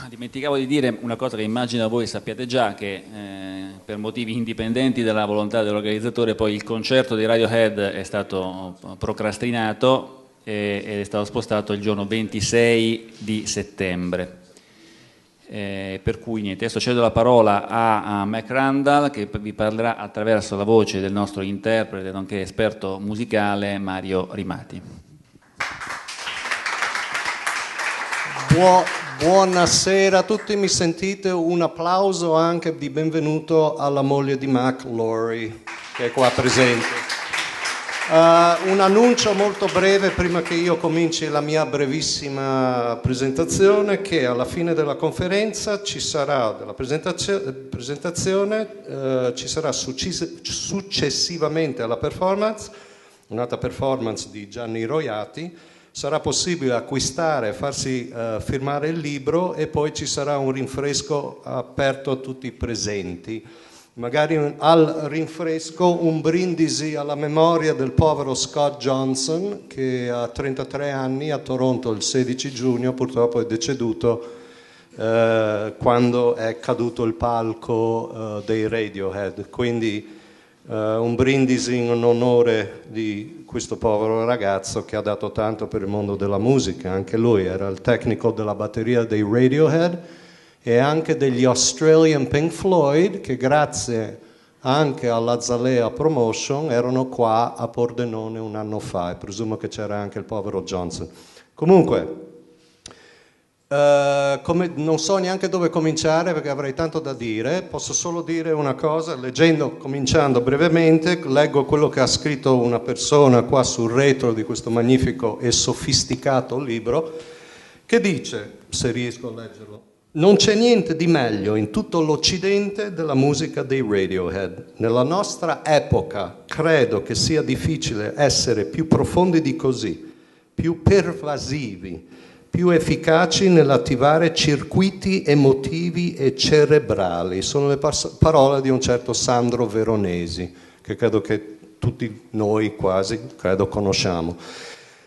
Dimenticavo di dire una cosa che immagino voi sappiate già, che per motivi indipendenti dalla volontà dell'organizzatore poi il concerto di Radiohead è stato procrastinato ed è stato spostato il giorno 26 di settembre. Per cui niente, adesso cedo la parola a Mac Randall, che vi parlerà attraverso la voce del nostro interprete nonché esperto musicale Mario Rimati. Buonasera a tutti, mi sentite? Un applauso anche di benvenuto alla moglie di Mac, Lori, che è qua presente. Un annuncio molto breve prima che io cominci la mia brevissima presentazione, che alla fine della conferenza ci sarà, della presentazione, ci sarà successivamente alla performance, un'altra performance di Gianni Roiati. Sarà possibile acquistare e farsi firmare il libro, e poi ci sarà un rinfresco aperto a tutti i presenti. Magari al rinfresco un brindisi alla memoria del povero Scott Johnson, che ha 33 anni, a Toronto il 16 giugno, purtroppo è deceduto quando è caduto il palco dei Radiohead. Quindi un brindisi in onore di questo povero ragazzo che ha dato tanto per il mondo della musica. Anche lui era il tecnico della batteria dei Radiohead e anche degli Australian Pink Floyd, che grazie anche alla Zalea Promotion erano qua a Pordenone un anno fa, e presumo che c'era anche il povero Johnson. Comunque, non so neanche dove cominciare perché avrei tanto da dire. Posso solo dire una cosa, cominciando brevemente, leggo quello che ha scritto una persona qua sul retro di questo magnifico e sofisticato libro, che dice, se riesco a leggerlo: non c'è niente di meglio in tutto l'Occidente della musica dei Radiohead. Nella nostra epoca credo che sia difficile essere più profondi di così, più pervasivi, più efficaci nell'attivare circuiti emotivi e cerebrali. Sono le parole di un certo Sandro Veronesi, che credo che tutti noi quasi, conosciamo.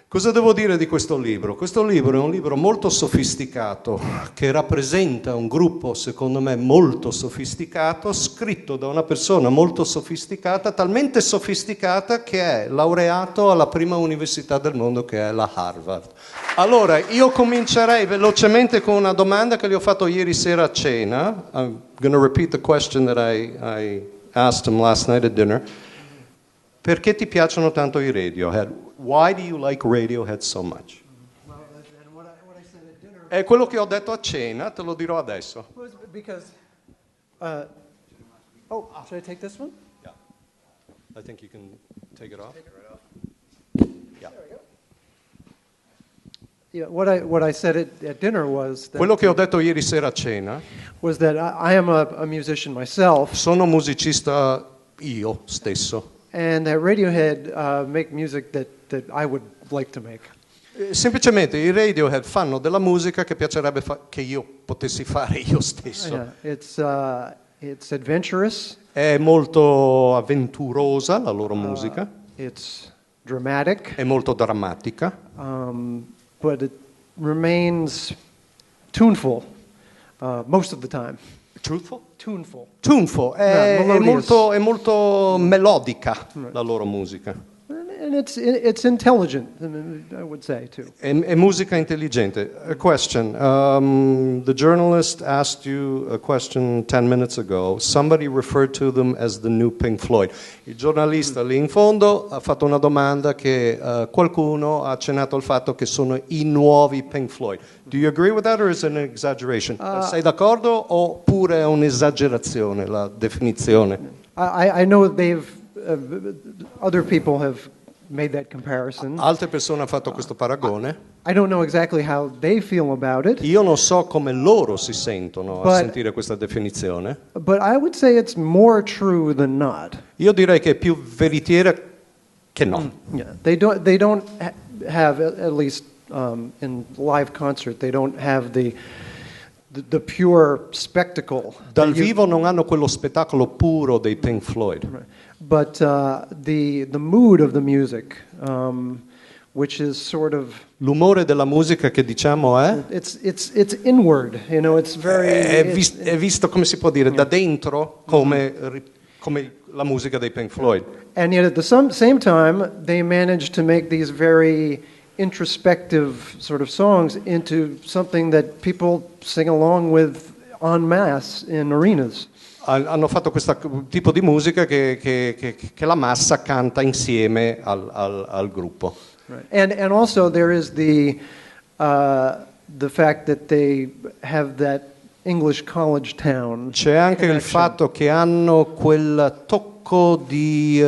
Cosa devo dire di questo libro? Questo libro è un libro molto sofisticato, che rappresenta un gruppo, secondo me, molto sofisticato, scritto da una persona molto sofisticata, talmente sofisticata che è laureato alla prima università del mondo, che è la Harvard. Allora, io comincerei velocemente con una domanda che gli ho fatto ieri sera a cena. I'm going to repeat the question that I asked him last night at dinner. Perché ti piacciono tanto i Radiohead? Why do you like Radiohead so much? È quello che ho detto a cena, te lo dirò adesso. Because, should I take this one? Yeah. I think you can take it off. Take it right off. Yeah. There we go. Yeah, what I said at dinner was that, Quello che ho detto ieri sera a cena, was that I am a musician myself, sono musicista io stesso. and that Radiohead make music that I would like to make. Semplicemente i Radiohead fanno della musica che piacerebbe che io potessi fare io stesso. Yeah, it's adventurous. È molto avventurosa la loro musica. It's dramatic. È molto drammatica. But it remains tuneful most of the time. Truthful? Tuneful. Tuneful, è molto melodica la loro musica. And it's intelligent, I would say, too. È musica intelligente. A question. The journalist asked you a question 10 minutes ago. Somebody referred to them as the new Pink Floyd. Il giornalista lì in fondo ha fatto una domanda che qualcuno ha accennato al fatto che sono i nuovi Pink Floyd. Do you agree with that or is it an exaggeration? Sei d'accordo oppure è un'esagerazione la definizione? I know other people have made that comparison. Altre persone hanno fatto questo paragone. I don't know exactly how they feel about it. Io non so come loro si sentono a sentire questa definizione. But I would say it's more true than not. Io direi che è più veritiera che no. Yeah, they don't have, at least in live concert, they don't have the pure spectacle. Dal vivo non hanno quello spettacolo puro dei Pink Floyd. Right. But the mood of the music, which is sort of l'umore della musica che diciamo è it's inward, you know, it's very è visto come si può dire da dentro come la musica dei Pink Floyd. And yet at the same time they managed to make these very introspective sort of songs into something that people sing along with en masse in arenas. Hanno fatto questo tipo di musica che la massa canta insieme al gruppo. Right. And also there is the fact that they have that English college town. C'è anche il fatto che hanno quel tocco di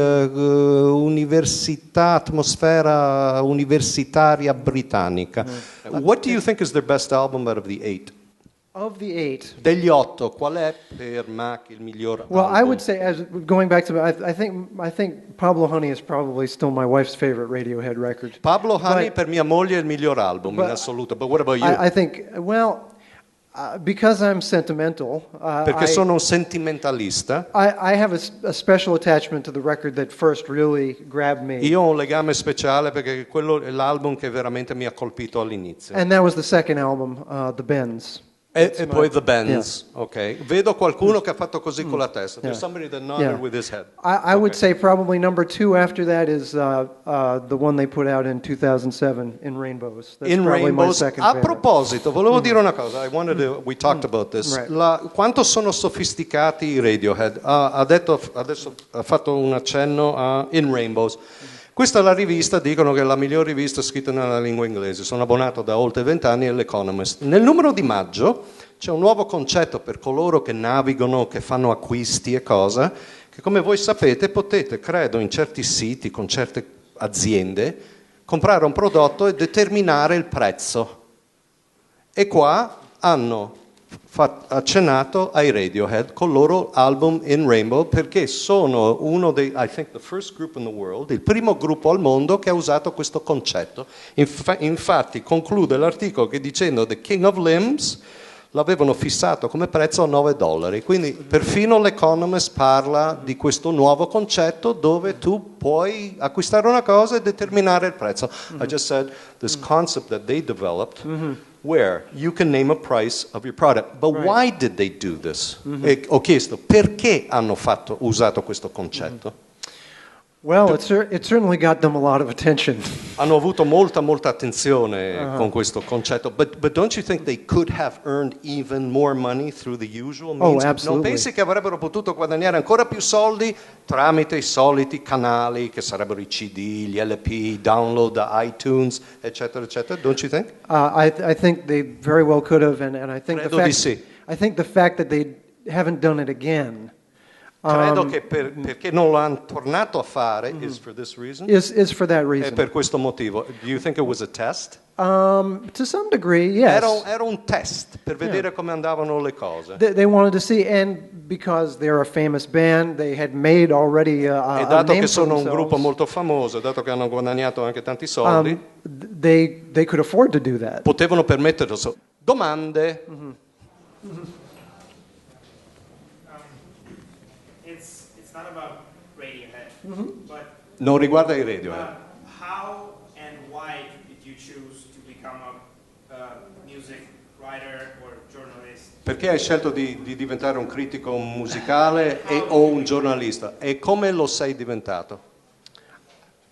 università, atmosfera universitaria britannica. What do you think is their best album out of the 8? Of the 8, degli 8, qual è per Mac il miglior album? Well, I would say, going back to, I think Pablo Honey is probably still my wife's favorite Radiohead record. Pablo Honey per mia moglie è il miglior album in assoluto. But what about you? I think, because I'm sentimental. Perché sono un sentimentalista. I have a special attachment to the record that first really grabbed me. Io ho un legame speciale perché quello è l'album che veramente mi ha colpito all'inizio. And that was the second album, The Bends. E poi The Bends, ok. Vedo qualcuno che ha fatto così con la testa. There's somebody that nodded with his head. I would say probably number 2 after that is the one they put out in 2007, In Rainbows. That's In probably my Rainbows. second A favorite. proposito, volevo dire una cosa. We talked about this. Right. Quanto sono sofisticati i Radiohead? Adesso ha fatto un accenno a In Rainbows. Questa è la rivista, dicono che è la miglior rivista scritta nella lingua inglese. Sono abbonato da oltre 20 anni all'Economist. Nel numero di maggio c'è un nuovo concetto per coloro che navigano, che fanno acquisti e cosa, che come voi sapete potete, credo, in certi siti, con certe aziende, comprare un prodotto e determinare il prezzo. E qua hanno accennato ai Radiohead con il loro album In Rainbow, perché sono uno dei, I think the first group in the world, il primo gruppo al mondo che ha usato questo concetto. Infatti conclude l'articolo che dicendo The King of Limbs l'avevano fissato come prezzo a $9, quindi perfino l'Economist parla di questo nuovo concetto dove tu puoi acquistare una cosa e determinare il prezzo. I just said this concept that they developed where you can name a price of your product. But why did they do this? E ho chiesto perché hanno usato questo concetto. Well, it certainly got them a lot of attention. Hanno avuto molta attenzione con questo concetto, but don't you think they could have earned even more money through the usual means? Oh, absolutely. Non pensi che avrebbero potuto guadagnare ancora più soldi tramite i soliti canali che sarebbero i CD, gli LP, download da iTunes, eccetera, eccetera? Don't you think? I think they very well could have, and I think Credo di sì. I think the fact that they haven't done it again. Credo che perché non l'hanno tornato a fare is for this reason. Is for that È reason. per questo motivo. Do you think it was a test? To some degree, yes. Era un test per vedere come andavano le cose. They wanted to see, and because they're a famous band, they had made already E a dato name che for sono un gruppo themselves. molto famoso, dato che hanno guadagnato anche tanti soldi, They could afford to do that. potevano permetterselo. Domande? It's not about Radiohead, but Non riguarda i Radiohead. how and why did you choose to become a music writer or journalist? Perché hai scelto di diventare un critico musicale o un giornalista? E come lo sei diventato?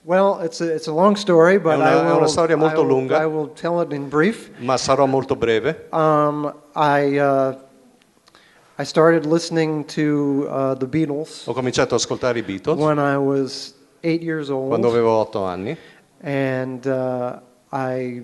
Well, it's a long story, but È una storia molto lunga. I will tell it in brief. Ma sarò molto breve. I started listening to the Beatles Ho cominciato ad ascoltare i Beatles when I was 8 years old, quando avevo 8 anni and I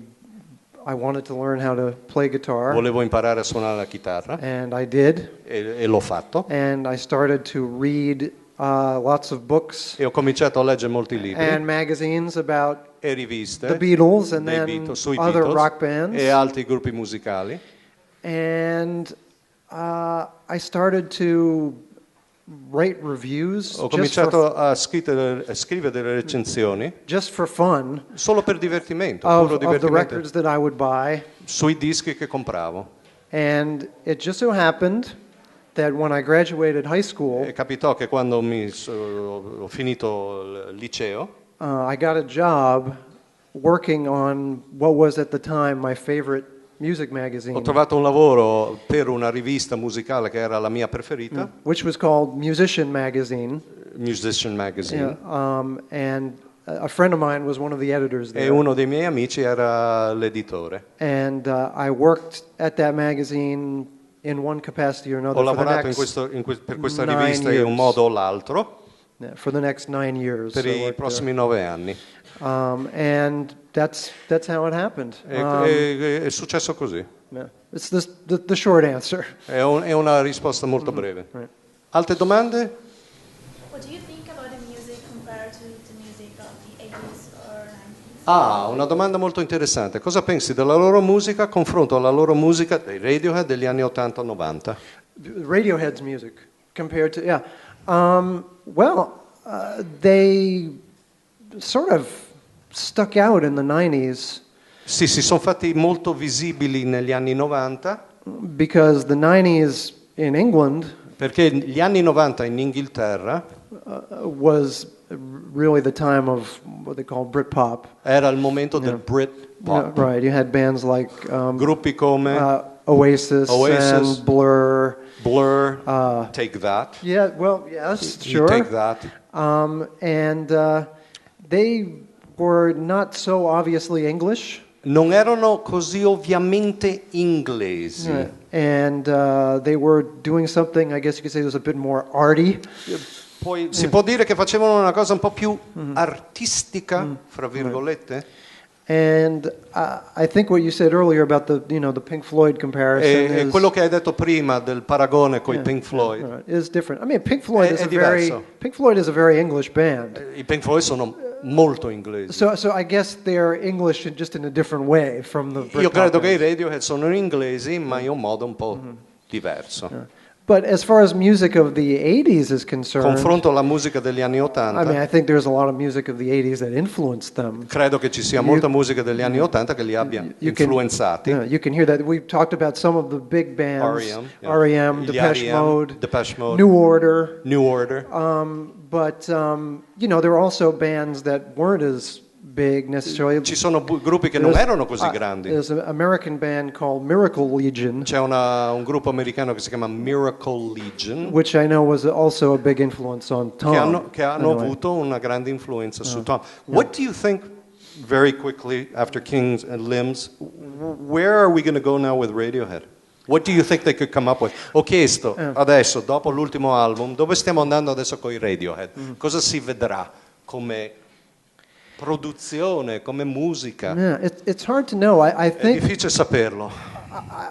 wanted to learn how to play guitar, volevo imparare a suonare la chitarra and I did. e l'ho fatto. And I started to read lots of books E ho cominciato a leggere molti libri and magazines about e riviste the Beatles and dei then Beatles, sui other Beatles rock bands. e altri gruppi musicali. And I started to write reviews Ho cominciato a scrivere delle recensioni just for fun solo per divertimento, of puro the divertimento, records that I would buy. sui dischi che compravo. And it just so happened that when I graduated high school, E capitò che quando ho finito il liceo I got a job working on what was at the time my favorite music magazine, ho trovato un lavoro per una rivista musicale che era la mia preferita, which was called Musician Magazine. Musician Magazine, And a friend of mine was one of the editors e there. uno dei miei amici era l'editore. And I worked at that magazine in one capacity or another Ho for the lavorato next per questa 9 rivista in years. un modo o l'altro For the next 9 years. per I i worked prossimi 9 anni. and that's how it happened. È successo così. Yeah. It's the short answer. È una risposta molto breve. Right. Altre domande? What do you think about the music compared to the music of the 80s or 90s? Ah, una domanda molto interessante. Cosa pensi della loro musica a confronto alla loro musica dei Radiohead degli anni 80-90? Radiohead's music compared to they sort of stuck out in the 90s Sì, si sono fatti molto visibili negli anni 90 because the 90s in England perché gli anni 90 in Inghilterra was really the time of what they call Britpop. era il momento del Brit pop. Right, you had bands like Gruppi come Oasis, Oasis. and Blur. Blur, Take That. Yeah, well, yes, You sure. Take That. And they were not so obviously English. Non erano così ovviamente inglesi. And they were doing something, I guess you could say, was a bit more arty. Poi si può dire che facevano una cosa un po' più artistica, fra virgolette. And I think what you said earlier about the Pink Floyd comparison E is, quello che hai detto prima del paragone con i Pink Floyd. right, is different. I mean, Pink Floyd È diverso. Pink Floyd is a very English band. I Pink Floyd sono molto inglesi. So I guess they're English just in a different way from the Io Britpop credo che i bands. Radiohead sono inglesi, ma in un modo un po' diverso. But as far as music of the 80s is concerned, Confronto la musica degli anni I mean, 80, I think there's a lot of music of the 80s that influenced them. credo che ci sia molta musica degli anni 80 che li abbia influenzati. You can hear that. We've talked about some of the big bands, R.E.M., yeah. R.E.M., Gli Depeche R.E.M., Mode, Depeche Mode, New Order. New Order. But there were also bands that weren't as big necessarily. Ci sono gruppi che non erano così grandi. There's an American band called Miracle Legion, C'è un gruppo americano che si chiama Miracle Legion, which I know was also a big influence on Tom. che hanno Anyway. avuto una grande influenza su Tom. What do you think, very quickly, after Kings and Limbs, where are we going to go now with Radiohead? What do you think they could come up with? Ho chiesto adesso, dopo l'ultimo album, dove stiamo andando adesso con i Radiohead? Cosa si vedrà come produzione, come musica? Yeah, it's hard to know. I È think difficile saperlo.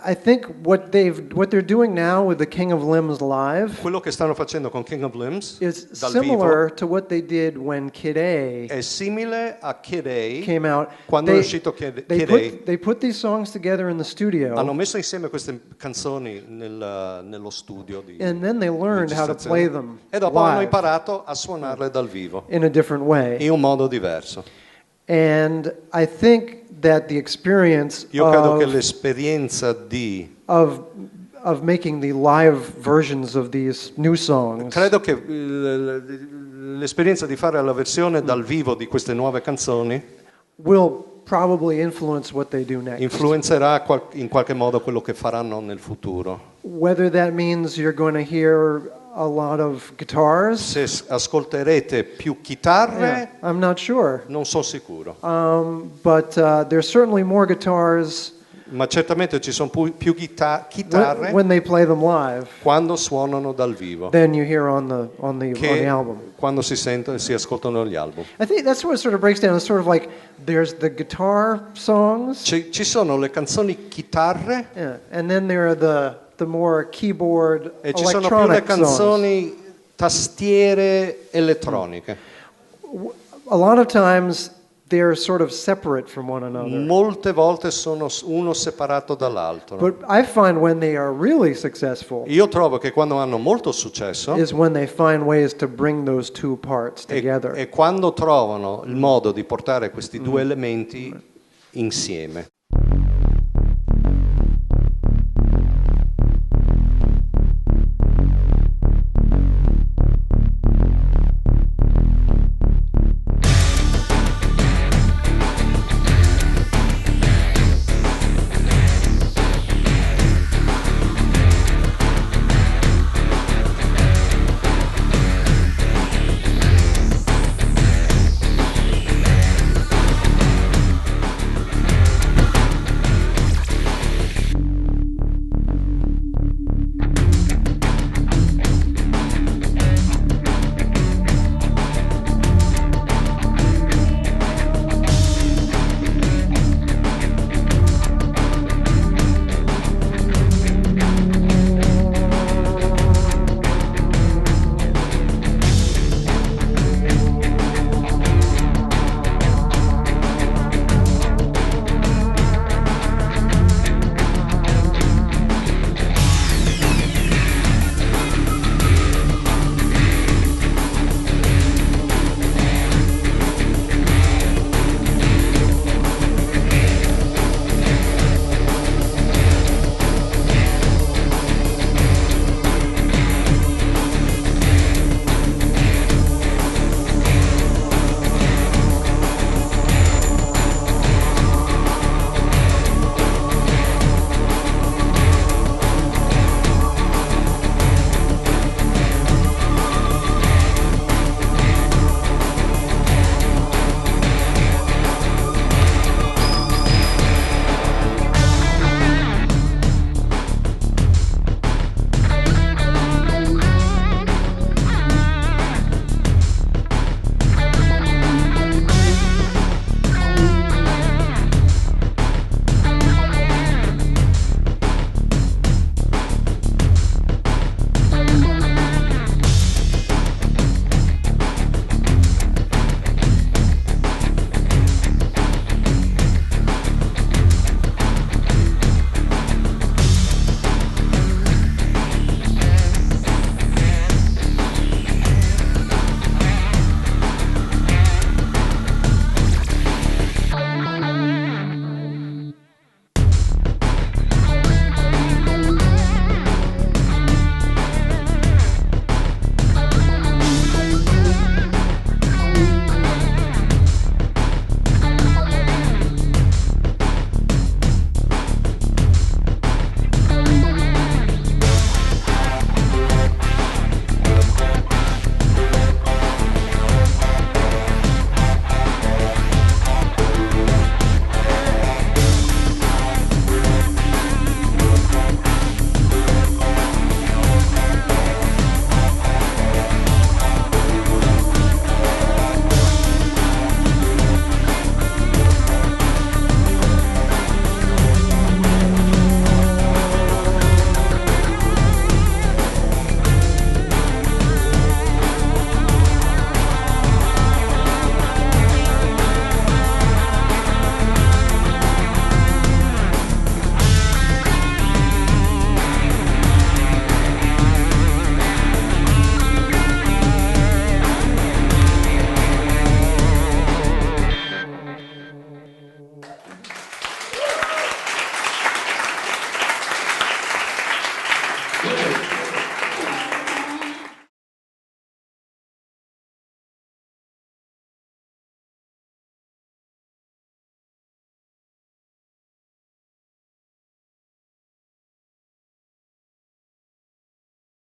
I think what they're doing now with the King of Limbs live Quello che stanno facendo con King of Limbs is dal similar vivo to what they did when Kid A è simile a Kid A. came out. Quando è uscito Kid A. They put these songs together in the studio, Hanno messo insieme queste canzoni nello studio di and then they learned how to registrazione. play them E dopo hanno live imparato a suonarle dal vivo in a different way. in un modo diverso. And I think that the experience Io credo che l'esperienza of making the live versions of these new songs credo che l'esperienza di fare la versione dal vivo di queste nuove canzoni will probably influence what they do next. influenzerà in qualche modo quello che faranno nel futuro. Whether that means you're going to hear a lot of guitars, Se ascolterete più chitarre, I'm not sure. non sono sicuro, But there's certainly more guitars ma certamente ci sono più chitarre when they play them live quando suonano dal vivo than you hear on the che album. quando si sentono e si ascoltano gli album. I think that's what it sort of breaks down. It's sort of like there's the guitar songs, Ci sono le canzoni chitarre and then there are the more keyboard e ci sono più le electronic songs. canzoni tastiere elettroniche. A lot of times they're sort of separate from one another. Molte volte sono uno separato dall'altro. But I find when they are really successful Io trovo che quando hanno molto successo is when they find ways to bring those two parts e together. quando trovano il modo di portare questi due elementi insieme.